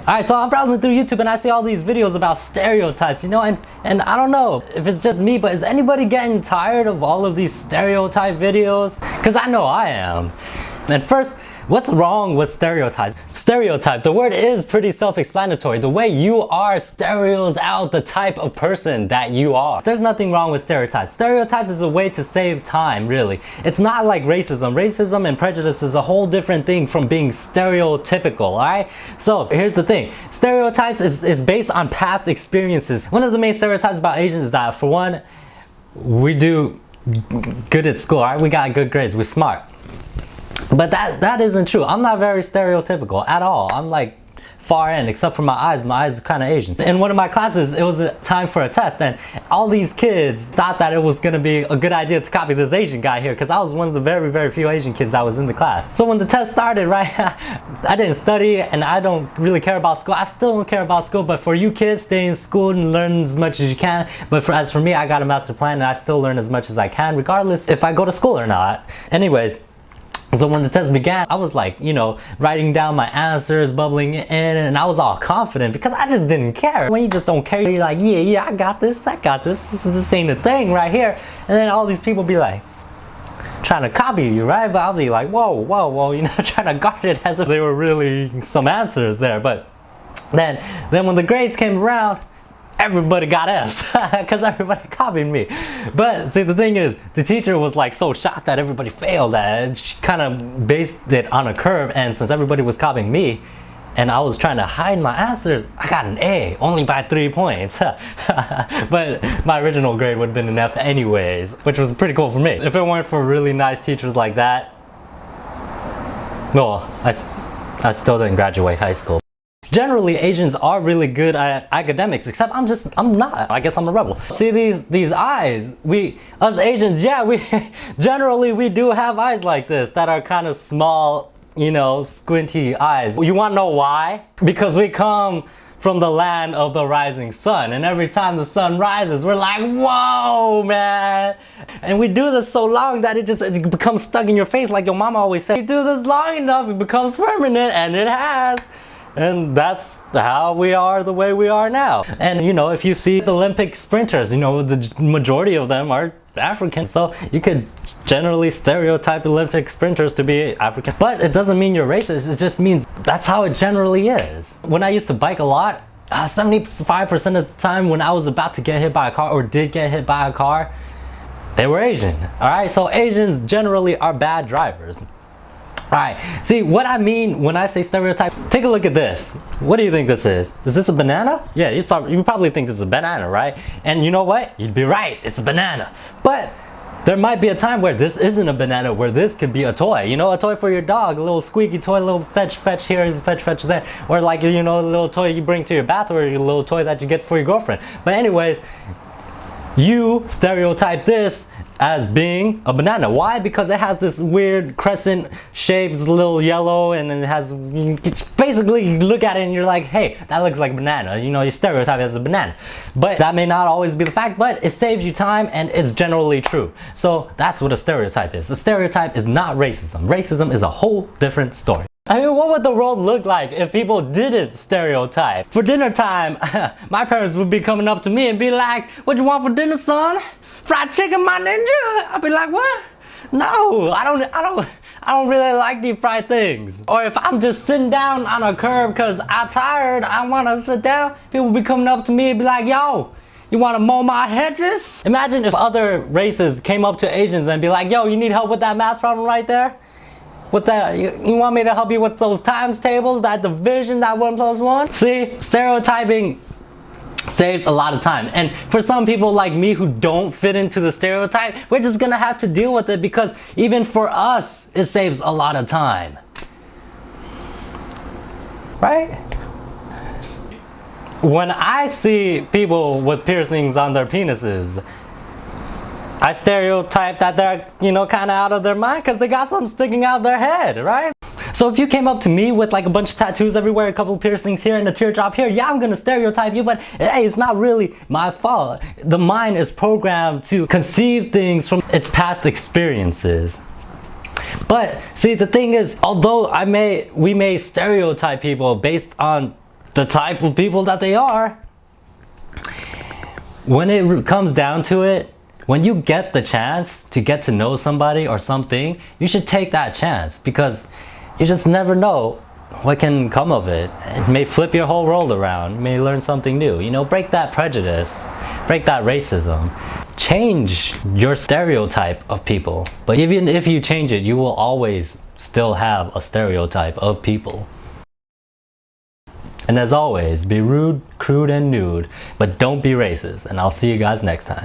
Alright, so I'm browsing through YouTube and I see all these videos about stereotypes, you know, and I don't know if it's just me, but is anybody getting tired of all of these stereotype videos? Because I know I am. And first, what's wrong with stereotypes? Stereotype, the word is pretty self-explanatory. The way you are stereos out the type of person that you are. There's nothing wrong with stereotypes. Stereotypes is a way to save time, really. It's not like racism. Racism and prejudice is a whole different thing from being stereotypical, alright? So here's the thing. Stereotypes is based on past experiences. One of the main stereotypes about Asians is that, for one, we do good at school, alright? We got good grades, we're smart. But that isn't true. I'm not very stereotypical at all. I'm like far end, except for my eyes. My eyes are kind of Asian. In one of my classes, it was a time for a test, and all these kids thought that it was gonna be a good idea to copy this Asian guy here, because I was one of the very few Asian kids that was in the class. So when the test started, right, I didn't study and I don't really care about school. I still don't care about school, but for you kids, stay in school and learn as much as you can. But as for me, I got a master plan and I still learn as much as I can, regardless if I go to school or not. Anyways, so when the test began, I was like, you know, writing down my answers, bubbling in, and I was all confident because I just didn't care. When you just don't care, you're like, yeah, I got this, this ain't a thing right here. And then all these people be like, trying to copy you, right? But I'll be like, whoa, you know, trying to guard it as if they were really some answers there. But then when the grades came around, everybody got F's because everybody copied me. But see, the thing is, the teacher was like so shocked that everybody failed that she kind of based it on a curve, and since everybody was copying me and I was trying to hide my answers, I got an A, only by 3 points. But my original grade would have been an F anyways, which was pretty cool for me. If it weren't for really nice teachers like that, well, I still didn't graduate high school. Generally, Asians are really good at academics, except I'm not. I guess I'm a rebel. See these eyes, us Asians, yeah, generally we do have eyes like this that are kind of small, you know, squinty eyes. You want to know why? Because we come from the land of the rising sun, and every time the sun rises, we're like, whoa, man. And we do this so long that it becomes stuck in your face, like your mama always said. You do this long enough, it becomes permanent, and it has. And that's how we are the way we are now. And you know, if you see the Olympic sprinters, you know, the majority of them are African. So you could generally stereotype Olympic sprinters to be African. But it doesn't mean you're racist, it just means that's how it generally is. When I used to bike a lot, 75% of the time when I was about to get hit by a car or did get hit by a car, they were Asian. Alright, so Asians generally are bad drivers. Alright, see what I mean when I say stereotype? Take a look at this. What do you think this is? Is this a banana? Yeah, you probably think this is a banana, right? And you know what? You'd be right, it's a banana. But there might be a time where this isn't a banana, where this could be a toy. You know, a toy for your dog, a little squeaky toy, a little fetch here, fetch there. Or like, you know, a little toy you bring to your bath, or a little toy that you get for your girlfriend. But anyways, you stereotype this as being a banana. Why? Because it has this weird crescent shape, it's a little yellow, and it has, basically you look at it and you're like, hey, that looks like a banana. You know, you stereotype it as a banana. But that may not always be the fact, but it saves you time and it's generally true. So that's what a stereotype is. A stereotype is not racism. Racism is a whole different story. I mean, what would the world look like if people didn't stereotype? For dinner time, my parents would be coming up to me and be like, what you want for dinner, son? Fried chicken, my ninja? I'd be like, what? No, I don't really like deep fried things. Or if I'm just sitting down on a curb because I'm tired, I want to sit down, people would be coming up to me and be like, yo, you want to mow my hedges? Imagine if other races came up to Asians and be like, yo, you need help with that math problem right there? With that, you want me to help you with those times tables, that division, that 1 + 1? See, stereotyping saves a lot of time. And for some people like me who don't fit into the stereotype, we're just gonna have to deal with it, because even for us, it saves a lot of time. Right? When I see people with piercings on their penises, I stereotype that they're, you know, kind of out of their mind because they got something sticking out their head, right? So if you came up to me with like a bunch of tattoos everywhere, a couple of piercings here and a teardrop here, yeah, I'm gonna stereotype you, but hey, it's not really my fault. The mind is programmed to conceive things from its past experiences. But see, the thing is, although we may stereotype people based on the type of people that they are. When it comes down to it, when you get the chance to get to know somebody or something, you should take that chance, because you just never know what can come of it. It may flip your whole world around. You may learn something new. You know, break that prejudice, break that racism. Change your stereotype of people. But even if you change it, you will always still have a stereotype of people. And as always, be rude, crude, and nude, but don't be racist. And I'll see you guys next time.